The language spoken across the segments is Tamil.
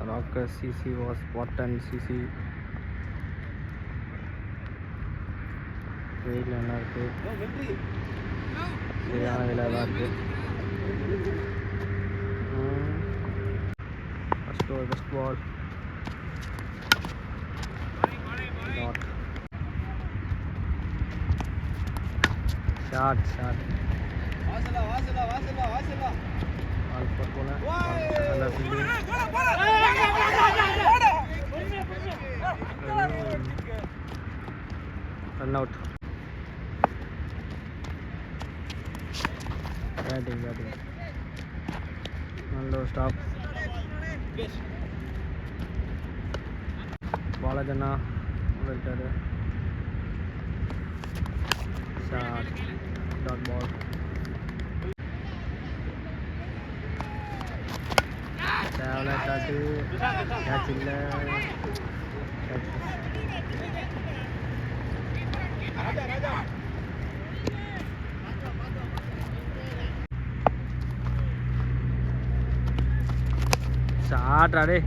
Rocker CC was Spartan CC. வெயில் நல்லா இருக்கு, சரியான வெயிலாக தான் இருக்கு. First over first ball dot short ball போல நல்ல ஃபீல்டிங். Run out. பேட்டிங் நல்ல ஒரு ஸ்டாப். பாலாஜண்ணா இருக்காரு. Short dot ball. தேவலை ஷாட்டு, கேட்ச் இல்லை. ஷாட் ஆடே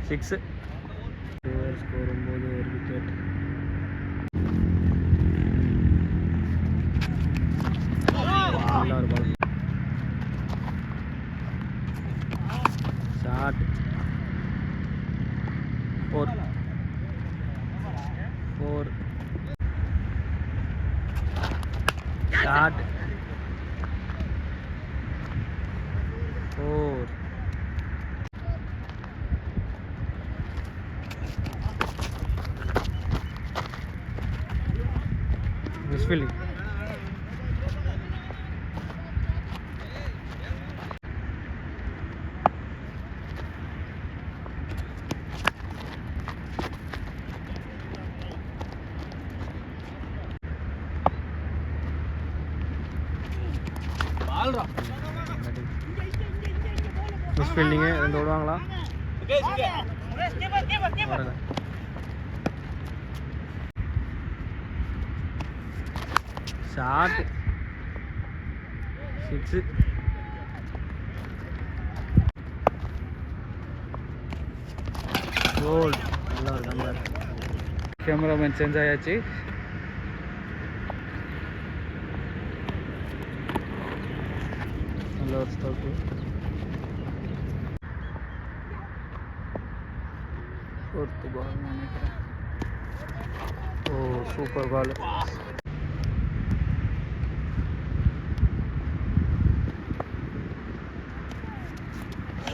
6. ஸ்கோர் 9, ஒரு விக்கெட். நல்ல ஒரு ball. Shot 4. Shot 4. Misfielding. Misfielding 2 ஓடுவாங்களா? ஷாட் 6. கோல். நல்லா ஒரு நம்பர். கேமராமேன் சேஞ்ச் ஆயாச்சு. நல்ல ஒரு ஸ்டாப்பு. 4th பால் நினைக்கிறேன். ஓ சூப்பர் பால்.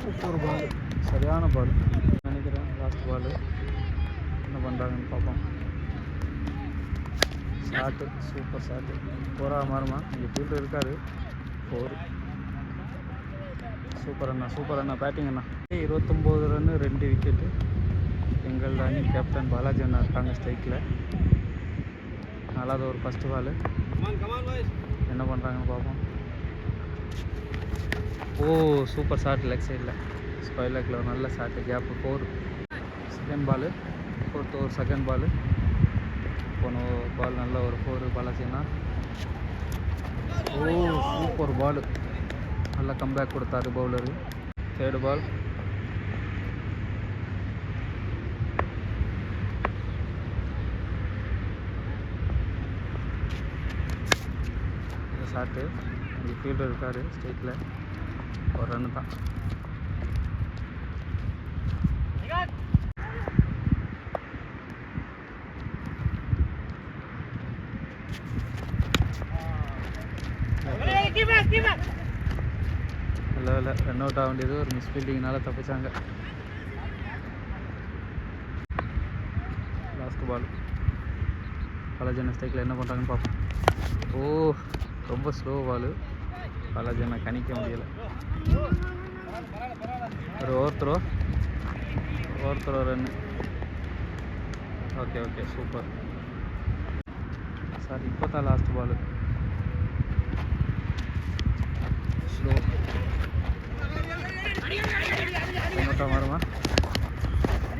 சூப்பர் பால், சரியான பால் நினைக்கிறேன். லாஸ்ட் பால் என்ன பண்ணுறாங்கன்னு பார்ப்போம். Shot, super shot. 4 மாறுமா? இங்கே ஃபீல்டர் இருக்காரு. 4. சூப்பர் அண்ணா பேட்டிங் அண்ணா. 29 ரன்னு 2 விக்கெட்டு. எங்கள் அணி கேப்டன் பாலாஜி அண்ணா இருக்காங்க ஸ்ட்ரைக்கில். நல்லாத ஒரு ஃபஸ்ட்டு பால். என்ன பண்ணுறாங்கன்னு பார்ப்போம். ஓ சூப்பர் ஷாட் லெக் சைடில், ஸ்கொயர் லெக்கில் ஒரு நல்ல shot. Gap 4. Second ball, 4th over second ball. போன பால் நல்ல ஒரு 4 பாலாஜினா. ஓ சூப்பர் பால், நல்லா கம்பேக் கொடுத்தாரு பவுலரு. 3rd பால். ஷாட்டு. இங்கே ஃபீல்டர் இருக்கார் ஸ்ட்ரைக்கில். ஒரு ரன்னு தான். இல்லை ரன் அவுட் ஆக வேண்டியது. ஒரு மிஸ்ஃபீல்டிங்னால தப்பிச்சாங்க. Last ball. பாலாஜி ஸ்ட்ரைக்கில் என்ன பண்ணுறாங்கன்னு பார்ப்போம். ஓ ரொம்ப ஸ்லோ பால். பாலாஜி கணிக்க முடியலை. ஒரு over throw run. Okay super. Sir இப்போ தான் லாஸ்ட் பால். ஸ்லோ மட்டும் வருமா?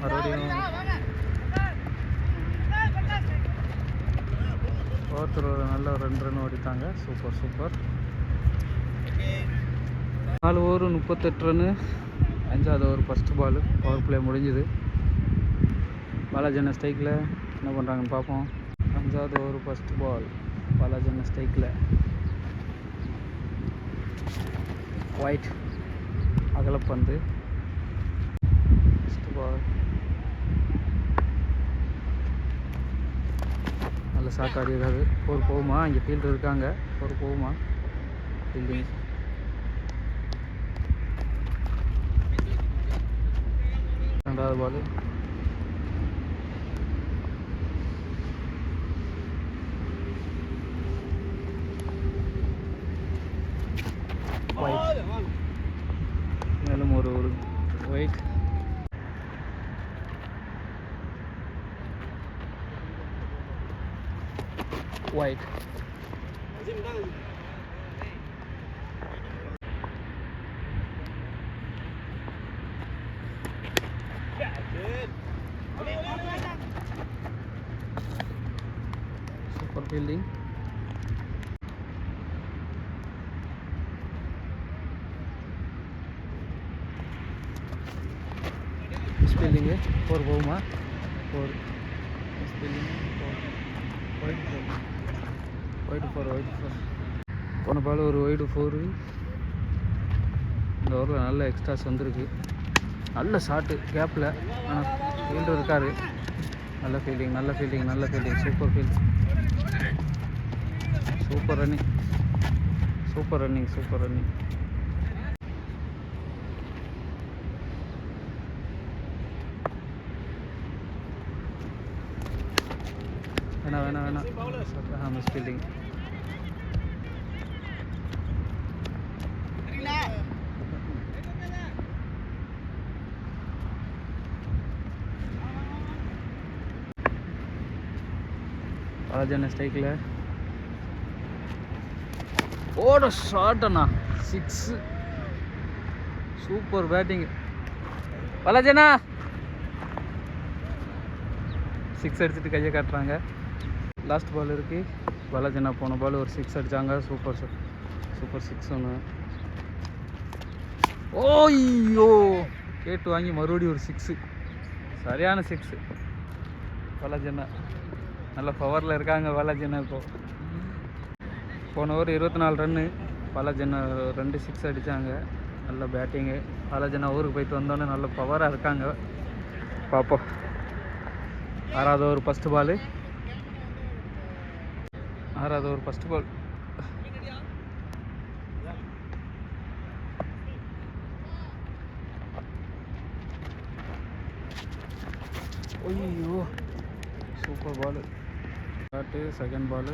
மறுபடியும் ஒருத்தர் ஒரு நல்ல 2 ரன் ஓடித்தாங்க. சூப்பர். 4 over 38 run. 5வது ஓவர் ஃபஸ்ட்டு பால். பவர் பிளே முடிஞ்சுது. பாலாஜி அண்ணன் ஸ்ட்ரைக்கில் என்ன பண்ணுறாங்கன்னு பார்ப்போம். 5வது ஓவர் ஃபஸ்ட்டு பால். பாலாஜி அண்ணன் ஸ்ட்ரைக்கில். ஒயிட் அகலப்பந்து. ஃபஸ்ட்டு பால். நல்ல ஷாட் ஆடியிருக்காரு. ஒரு போகுமா? இங்கே ஃபீல்டர் இருக்காங்க. ஒரு போகுமா? ஃபீல்டிங். ரெண்டாவது பால். ஒயிட். மேலும் ஒரு white. White. Super fielding. Fielding 4 போகுமா? 4 ஃபீல்டிங். ஒயிட் 4. போன பால் ஒரு ஒயிடு 4. இந்த ஓவரில் நல்ல எக்ஸ்ட்ராஸ் வந்திருக்கு. நல்ல ஷாட்டு கேப்பில். ஆனால் ஃபீல்டர் இருக்கார். நல்ல fielding. Super fielding. Super running. வேணாம் மிஸ் ஃபீல்டிங். பாலாஜி அண்ணன் ஸ்ட்ரைக்கில். ஓட ஷாட் அண்ணா. 6. சூப்பர் பேட்டிங் பாலாஜி அண்ணா. 6 அடிச்சுட்டு கையை காட்டுறாங்க. லாஸ்ட் பால் இருக்குது. பாலாஜி அண்ணா போன பால் ஒரு 6 அடித்தாங்க. சூப்பர் 6 ஒன்று. ஓய்யோ கேட்டு வாங்கி மறுபடியும் ஒரு 6. சரியான 6. பாலாஜி அண்ணா நல்ல பவரில் இருக்காங்க. பாலாஜி அண்ணா போன ஓவர் 24 ரன்னு. பாலாஜி அண்ணா 2 6 அடித்தாங்க. நல்ல பேட்டிங்கு. பாலாஜி அண்ணா ஊருக்கு போயிட்டு வந்தோன்னே நல்ல பவராக இருக்காங்க. பார்ப்போம். 6வது ஓவர் ஃபஸ்ட்டு பால். ஐயோ super ball. Shot. Second ball.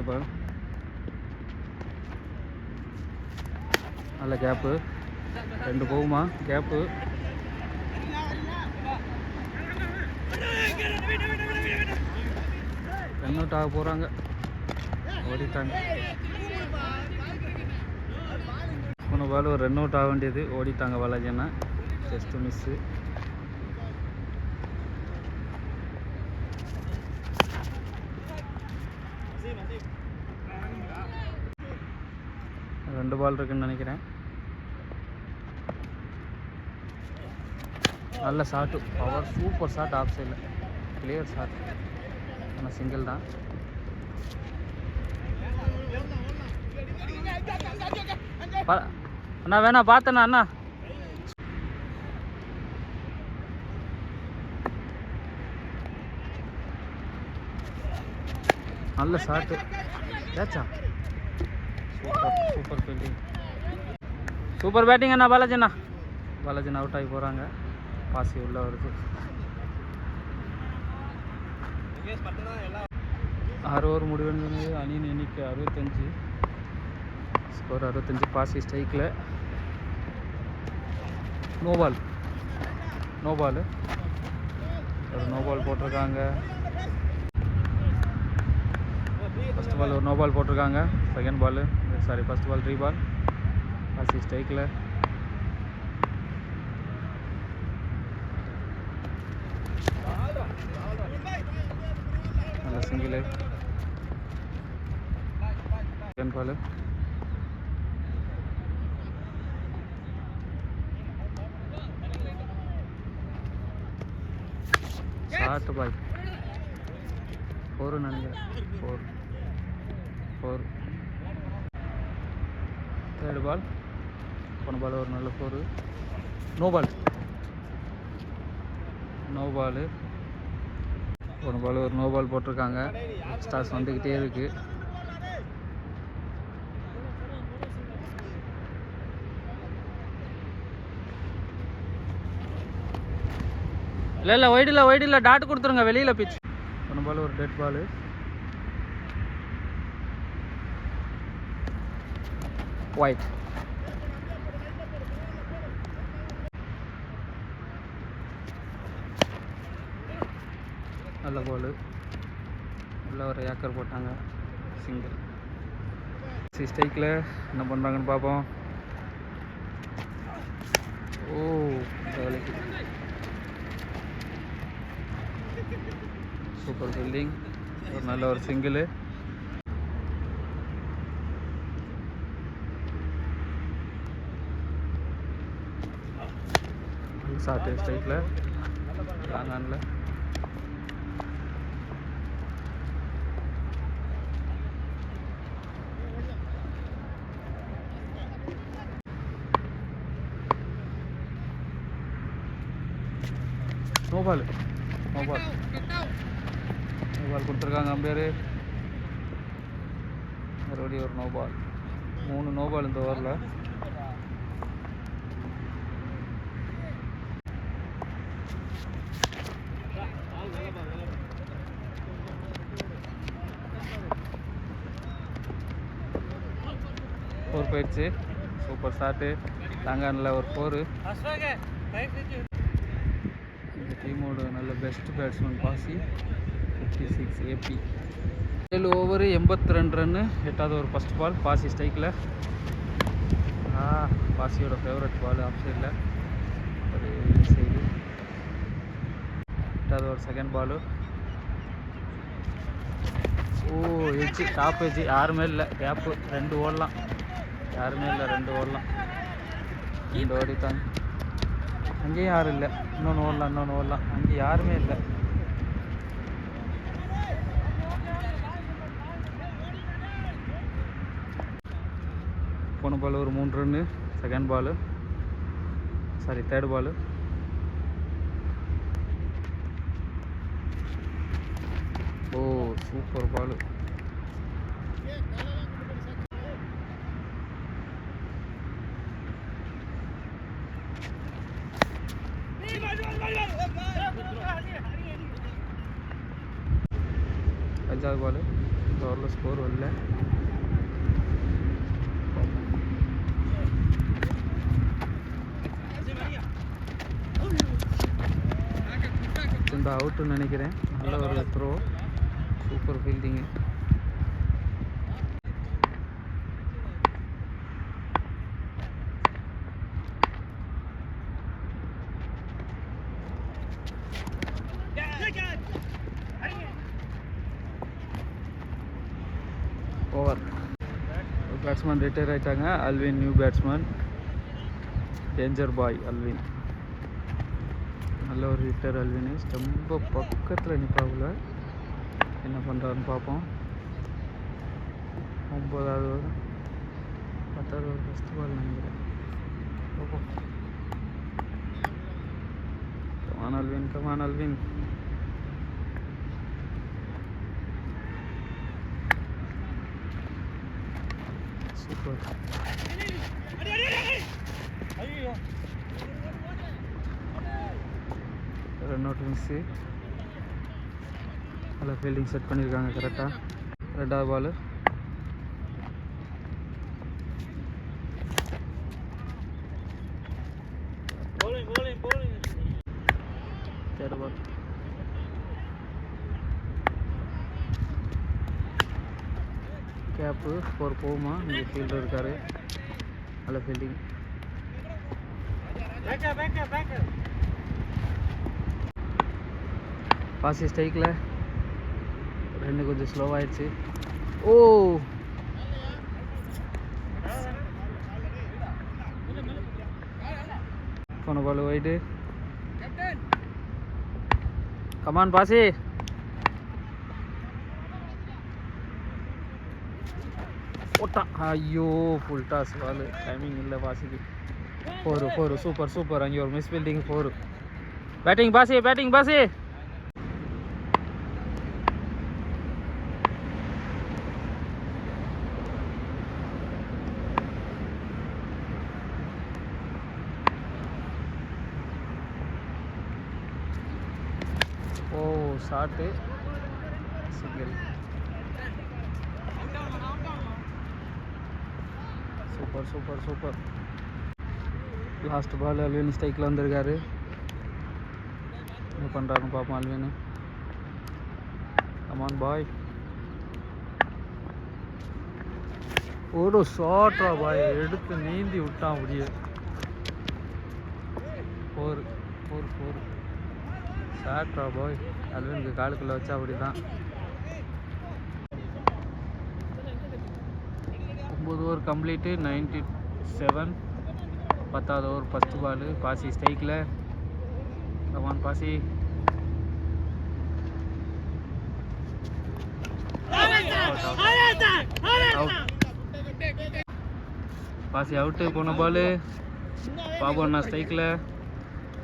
Ball. நல்ல கேப்பு. 2 போகுமா? கேப்பு. ரன் அவுட் ஆக போகிறாங்க. ஓடிட்டாங்க. போன பால் ஒரு ரன் அவுட் ஆக வேண்டியது. ஓடிட்டாங்க பாலாஜி அண்ணா. Just miss. ரெண்டு பால் இருக்குன்னு நினைக்கிறேன். நல்ல shot. Power super shot. Off சைடில் கிளியர் ஷாட். ஆனால் சிங்கிள் தான். அண்ணா வேணா பார்த்தண்ணா அண்ணா. நல்ல ஷாட்டு. கேட்சா. Super fielding. சூப்பர் பேட்டிங் அண்ணா. பாலாஜி அண்ணா அவுட் ஆகி போகிறாங்க. பாசி உள்ள வருது. 6 ஓவர் முடிவுன்னு அணியின் எண்ணிக்கை 65. ஸ்கோர் 65. பாசி ஸ்ட்ரைக்கில். நோ பால் ஒரு நோ பால் போட்டிருக்காங்க. ஃபஸ்ட் பால் ஒரு நோ பால் போட்டிருக்காங்க. Second ball first ball 3 ball. பாசி ஸ்ட்ரைக்கில். நல்ல single. Second ball short ball 4 நினைக்கிறேன் 4 தேர்ட் பால் போன பால் ஒரு நல்ல 4 நோ பால் போன பால் ஒரு நோ பால் போட்டிருக்காங்க. ஸ்டார்ஸ் வந்துக்கிட்டே இருக்கு. இல்லை ஒயிட் இல்லை டாட் கொடுத்துருங்க வெளியில் பிச். போன பால் ஒரு டெட் பால். ஒயிட் நல்ல பால். நல்ல ஒரு ஏக்கர் போட்டாங்க. சிங்கிள். ஸ்ட்ரைக்கில் என்ன பண்ணுறாங்கன்னு பார்ப்போம். ஓ வேலைக்கு சூப்பர் ஃபீல்டிங். ஒரு நல்ல ஒரு சிங்கிள். ஷார்ட் ஸ்ட்ரைக்கில் லாங் ஆனில் நோ பால் கொடுத்துருக்காங்க அம்பேரு. மறுபடியும் ஒரு நோ பால். 3 நோ பால் இந்த ஓவரில். ஃபோர் போயிடுச்சு. Super shot. லாங்கானில் ஒரு 4. இந்த டீமோட நல்ல பெஸ்ட் பேட்ஸ்மேன் பாசி 56 AP. 7 over 82 run. 8வது ஓவர் ஃபஸ்ட் பால். பாசி ஸ்ட்ரைக்கில். பாசியோட ஃபேவரட் பால் ஆஃப் சைடில் ஒரு சைடு. 8வது over second ball. Edge top edge யாருமே இல்லை. கேப்பு 2 ஓடலாம். யாருமே இல்லை 2 ஓடலாம். 2 ஓடிட்டாங்க. அங்கேயும் யாரும் இல்லை. இன்னொன்று ஓடலாம். அங்கே யாருமே இல்லை. போன பால் ஒரு 3 run. Second ball third ball. Super ball. அஞ்சாவது பால். இந்த ஓவரில் ஸ்கோர் வரல. இந்த அவுட்டுன்னு நினைக்கிறேன். நல்ல ஒரு throw. Super fielding. Over. Batsman retire ஆகிட்டாங்க. Alvin new batsman. Danger boy Alvin. நல்ல ஒரு ஹிட்டர் அல்வின். ரொம்ப பக்கத்தில் நிற்பாவில். என்ன பண்ணுறாருன்னு பார்ப்போம். 9வது ஓவர் 10வது ஓவர் ஃபஸ்ட் பால் நினைக்கிறேன். பார்ப்போம். Come on Alvin. Super. Run out miss. நல்லா ஃபீல்டிங் செட் பண்ணியிருக்காங்க கரெக்டாக. 2வது பால். தேர்ட் பால். கேப்பு 4 போகுமா? இங்கே ஃபீல்டர் இருக்கார். நல்ல ஃபீல்டிங். பாசி ஸ்ட்ரைக்கில் 2 கொஞ்சம் ஸ்லோவாகிடுச்சு. பால் வைடு. கமான் பாசி. போட்டான். ஐயோ ஃபுல் டாஸ் பால். டைமிங் இல்லை பாசிக்கு. 4 சூப்பர் சூப்பர். அங்கே ஒரு misfielding 4. Batting Pasi, batting Pasi. ஓ shot single. Super super super. Last ball Alvin ஸ்ட்ரைக்கில் வந்திருக்காரு. என்ன பண்ணுறாருன்னு பார்ப்போம் அல்வின். கமான் பாய். ஒரு ஷாட்ரா பாய், எடுத்து நீந்தி விட்டான் அப்படியே. 4 ஷாட்ரா பாய். அல்வினுக்கு காலுக்குள்ளே வச்சா அப்படி தான். 9 ஓவர் கம்ப்ளீட்டு. 97. 10வது ஓவர் ஃபஸ்ட்டு பால். பாசி ஸ்ட்ரைக்கில். கமான் பாசி. பாசி அவுட்டு. போன பால். பாபு அண்ணா ஸ்ட்ரைக்கில்.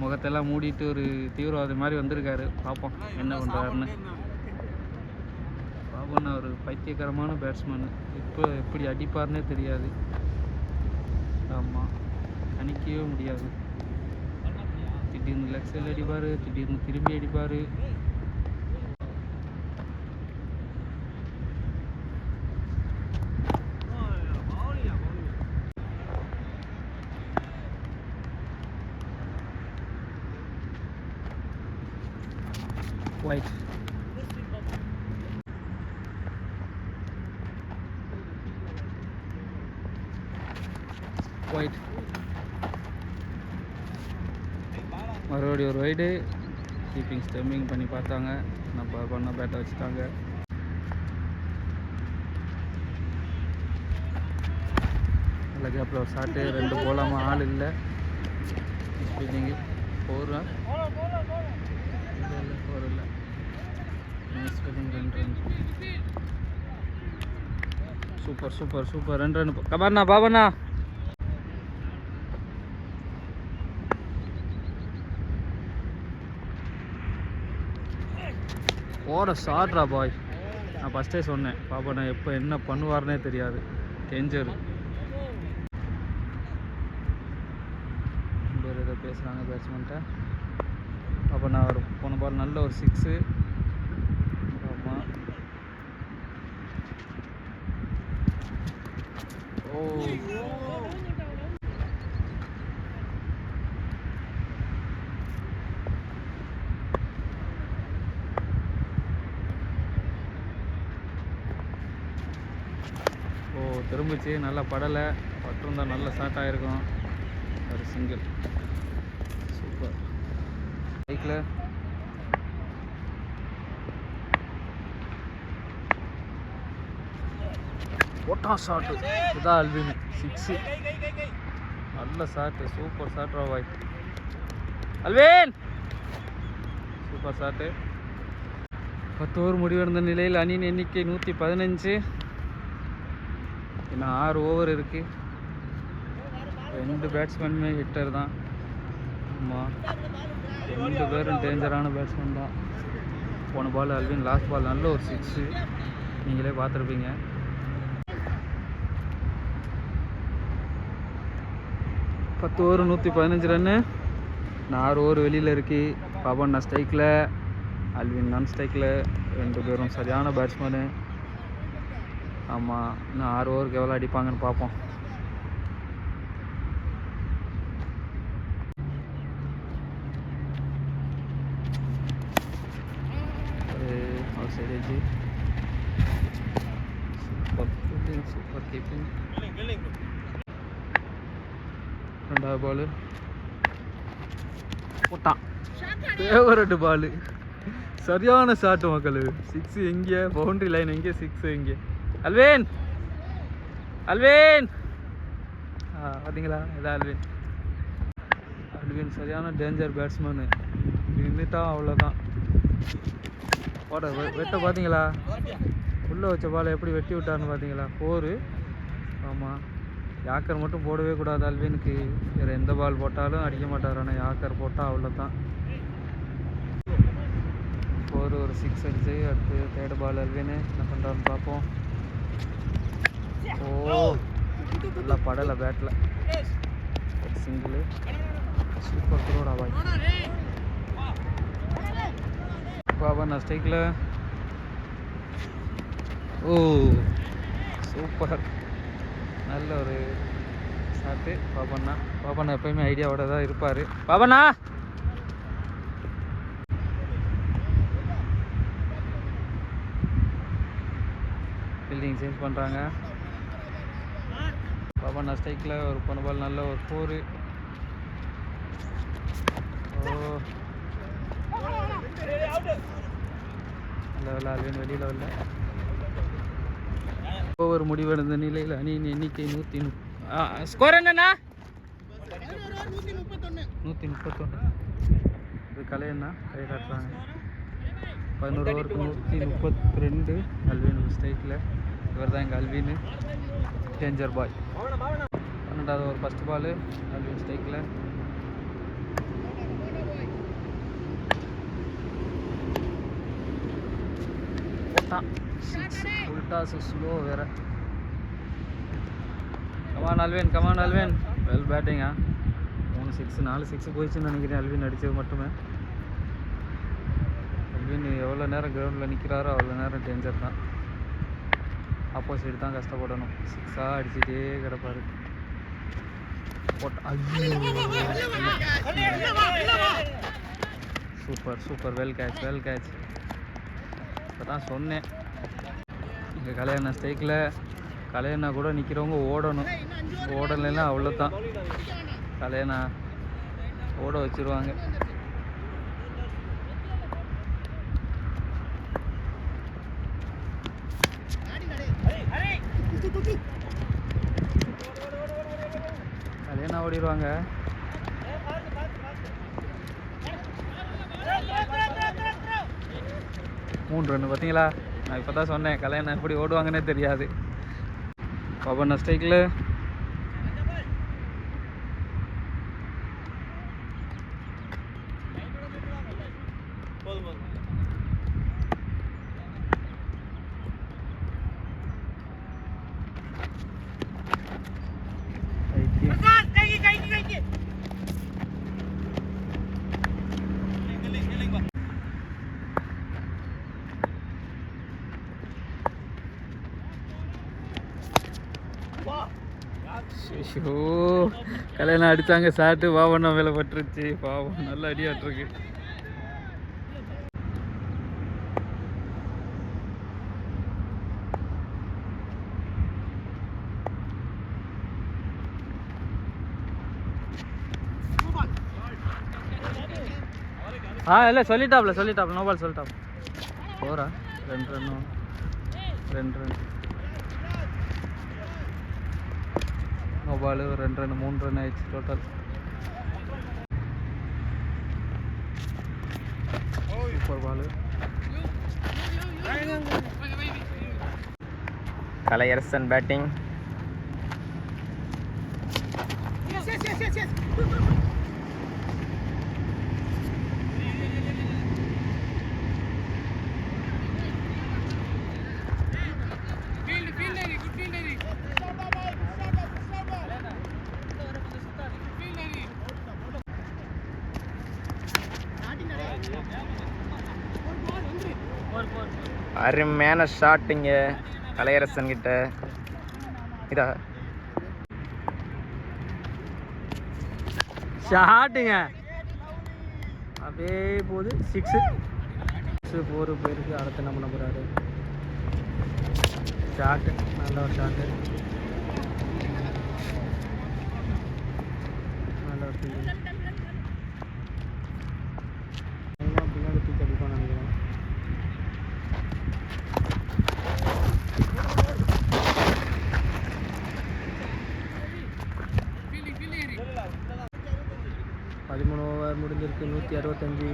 முகத்தெல்லாம் மூடிட்டு ஒரு தீவிரவாதி மாதிரி வந்திருக்காரு. பார்ப்போம் என்ன பண்ணுறாருன்னு. பாபு அண்ணா ஒரு பைத்தியகரமான பேட்ஸ்மேனு. இப்போ எப்படி அடிப்பார்னே தெரியாது. ஆமாம், கணிக்கவே முடியாது. திடீர்னு லெக் சைடில் அடிப்பார், திடீர்னு திரும்பி அடிப்பார். White. White. மறுபடியும் ஒரு வைடு. கீப்பிங் ஸ்டெம்மிங் பண்ணி பார்த்தாங்க. நம்ம பண்ண பேட்டை வச்சுட்டாங்க. நல்ல கேப்பில் ஒரு ஷாட்டு. 2 போலாமா, ஆள் இல்லை. ஸ்பீடிங்கு 4 இல்லை. Super super super. 2 run. கமாண்ணா Papanna. ஓட ஷாட்ரா பாய். நான் ஃபஸ்ட்டே சொன்னேன் பாபண்ணா எப்போ என்ன பண்ணுவார்னே தெரியாது. டேஞ்சர். பேர் ஏதோ பேசுகிறாங்க பேட்ஸ்மேன்ட்ட. பாபண்ணா ஒரு போன பால் நல்ல ஒரு 6. ஆமாம். ஓ திரும்பிச்சு. நல்லா படலை. பட்டிருந்தால் நல்ல ஷாட் ஆகிருக்கும். ஒரு சிங்கிள். சூப்பர். பைக்கில் போட்டா ஷாட்டு. இதுதான் அல்வின் 6. நல்ல ஷாட்டு. சூப்பர் ஷாட் ராவாய். Alvin super shot. 10 ஓவர் முடிவடைந்த நிலையில் அணியின் எண்ணிக்கை 115. இன்னும் 6 ஓவர் இருக்குது. 2 பேட்ஸ்மேனுமே ஹிட்டர் தான். ஆமாம், 2 பேரும் டேஞ்சரான பேட்ஸ்மேன் தான். போன பால் அல்வின் லாஸ்ட் பால் நல்ல ஒரு 6. நீங்களே பார்த்துருப்பீங்க. பத்து ஓவர் 115 ரன்னு. 6 ஓவர் வெளியில் இருக்கு. பாபண்ணா ஸ்ட்ரைக்கில், அல்வின் நான் ஸ்ட்ரைக்கில். 2 பேரும் சரியான பேட்ஸ்மேனு. ஆமாம், இன்னும் 6 ஓவருக்கு எவ்வளோ அடிப்பாங்கன்னு பார்ப்போம். Super keeping. 2வது பால் போட்டான். ஃபேவரட் பால். சரியான ஷாட்டு மக்கள். 6 எங்கே, பவுண்டரி லைன் எங்கே, 6 எங்கே. அல்வின் அல்வின் பார்த்தீங்களா? இதான் அல்வின். அல்வின் சரியான டேஞ்சர் பேட்ஸ்மேனு. நின்றுட்டா அவ்வளோதான். போட வெட்ட பார்த்தீங்களா? உள்ளே வச்ச பாலை எப்படி வெட்டி விட்டான்னு பார்த்தீங்களா? 4. ஆமாம், யாக்கர் மட்டும் போடவே கூடாது அல்வினுக்கு. வேறு எந்த பால் போட்டாலும் அடிக்க மாட்டார். ஆனால் யாக்கர் போட்டால் அவ்வளோதான். 4 ஒரு 6 அடிச்சு. அடுத்து தேர்ட் பால் அல்வின் என்ன பண்ணுறான்னு பார்ப்போம். ஓ, நல்லா படலை பேட்டில். சிங்கிள். சூப்பர் த்ரோடா பாய். பாபண்ணா ஸ்ட்ரைக்கில். ஓ சூப்பர், நல்ல ஒரு ஷாட்டு பாபண்ணா. பாபண்ணா எப்போயுமே ஐடியாவோட தான் இருப்பார். பாபண்ணா ஃபீல்டிங் சேஞ்ச் பண்ணுறாங்க. பாபண்ணா ஸ்ட்ரைக்கில் ஒரு பொண்ணு பால், நல்ல ஒரு 4. ஓ நல்ல அல்வின் வெளியில் வரல. ஓவர் முடிவடைந்த நிலையில் அணியின் எண்ணிக்கை 130. ஸ்கோர் என்னண்ணா? 131. இது கலையண்ணா கை காட்டுறாங்க. 11 ஓவருக்கு 132. அல்வின் ஸ்ட்ரைக்கில். இவர் தான் எங்கள் அல்வின், டேஞ்சர் பாய். 12வது ஓவர் ஃபஸ்ட் பால் அல்வின் ஸ்ட்ரைக்கில். உல்டா ஸ்லோ வேற. Come on Alvin, come on Alvin. Well பேட்டிங்கா. 3 6 4 6 போயிடுச்சுன்னு நினைக்கிறேன் அல்வின் அடித்தது மட்டுமே. அல்வின் எவ்வளோ நேரம் கிரவுண்டில் நிற்கிறாரோ அவ்வளோ நேரம் டேஞ்சர் தான். ஆப்போசிட் தான் கஷ்டப்படணும். 6ஆக அடிச்சுட்டே கிடப்பாரு. Super super, well catch, well catch. இப்போ தான் சொன்னேன், இங்கே கலையண்ணா ஸ்ட்ரைக்கில். கலையண்ணா கூட நிற்கிறவங்க ஓடணும். ஓடலைன்னா அவ்வளோதான். கலையண்ணா ஓட வச்சுருவாங்க. கலையண்ணா ஓடிடுவாங்க. மூணு ரன் பார்த்தீங்களா? நான் இப்போ தான் சொன்னேன், கல்யாணம் எப்படி ஓடுவாங்கன்னே தெரியாது. பாபண்ணா ஸ்ட்ரைக்கில். கல்யாணம் அடித்தாங்க சாட்டு. பாபண்ணா மேலே பட்டுருச்சு. பாவம், நல்லா அடியாட்டிருக்கு. இல்லை சொல்லிட்டாப்ல நோ பால் சொல்லிட்டாப்ல. போரா 2 run 2 run. No ball 2 run 3 run ஆயிடுச்சு total. Super ball. Kalaiyarasan batting. அருமையான ஷாட்டுங்க கலையரசன் கிட்ட. இதா ஷாட்டுங்க அப்படியே போகுது. 6 4 போயிருக்கு. அடுத்து என்ன பண்ண போகிறாரு? ஷாட்டு, நல்ல ஒரு ஷாட்டு, நல்ல ஒரு ஃபீல்டிங். பின்னாடி தூக்கி அடிப்பான்னு நினைக்கிறேன். ஓவருக்கு 165.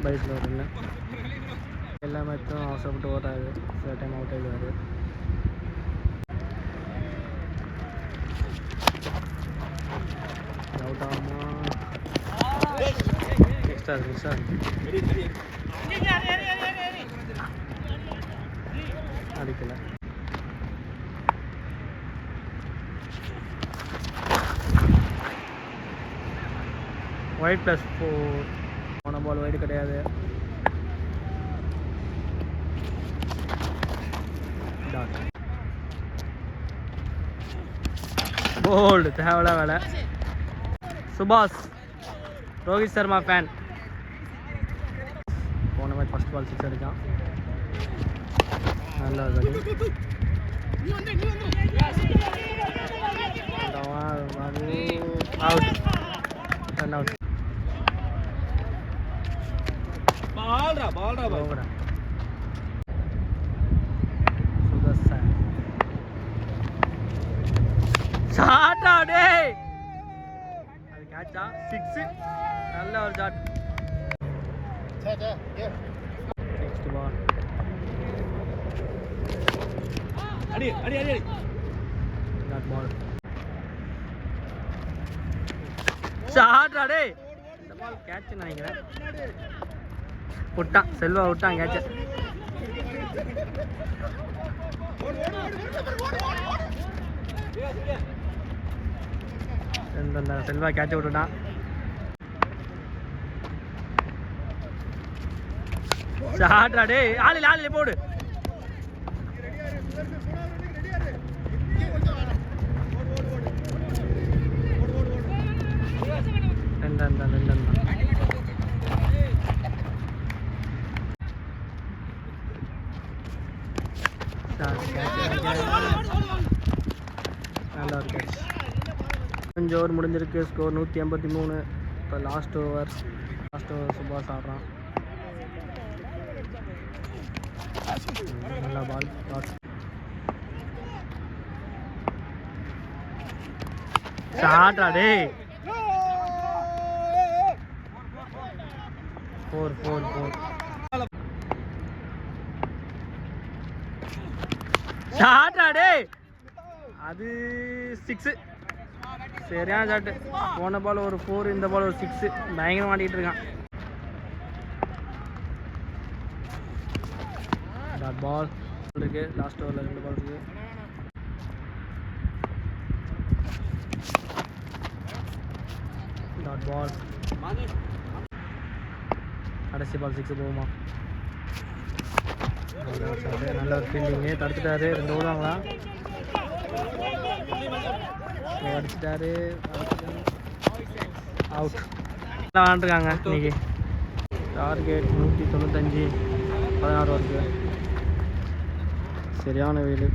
பைஸில் வரல எல்லா மேட்சும் அவசரப்பட்டு ஓட்டாது, சில டைம் அவுட் ஆகிடுவார். அவுட் ஆகுமா? எக்ஸ்ட்ரா அடிக்கல. ஒயிட் +4. போன பால் ஒயிட் கிடையாது. போல்டு தேவையில்ல வேலை. சுபாஷ் ரோஹித் சர்மா ஃபேன். போன மேட்ச் ஃபர்ஸ்ட் பால் 6 அடிச்சான். நல்லா இருக்கு. அவுட். Run out. பால்ரா சுதர்சன் ஷாட்டா டேய். அது கேட்சா? 6. நல்ல ஒரு ஷாட். நெக்ஸ்ட் பால். அடி நாட் பால். ஷாட்டா டேய். இந்த பால் கேட்ச் நினைக்கிறேன். விட்டான் செல்வா, விட்டான் கேட்ச. செல்வா கேட்ச விட்டுட்டான். ஷாட்டா டேய். ஆளில போடு. ரெண்டு நல்லா ஒரு கேட்ச். 5 ஓவர் முடிஞ்சிருக்கு. ஸ்கோர் 183. இப்போ லாஸ்ட் ஓவர் சுபாஷ் ஆடுறான். நல்லா பால். ஷாட்டா டேய். 4. ஷாட்டா டேய். அது 6. சரியான ஷாட்டு. போன பால் ஒரு 4, இந்த பால் ஒரு 6. பயங்கரம் ஆடிக்கிட்டு இருக்கான். டாட் பால் இருக்கு. லாஸ்ட் ஓவரில் 2 பால் இருக்கு. Dot ball. கடைசி பால் 6 போகுமா? நல்ல ஒரு ஃபீல்டிங்கு. தடுத்துட்டாரு. 2 ஓடுவாங்களா? அடிச்சிட்டாரு. அவுட். நல்லா விளாண்டுருக்காங்க இன்னைக்கு. டார்கெட் 195. 16 ஓவருக்கு. சரியான வெயில்.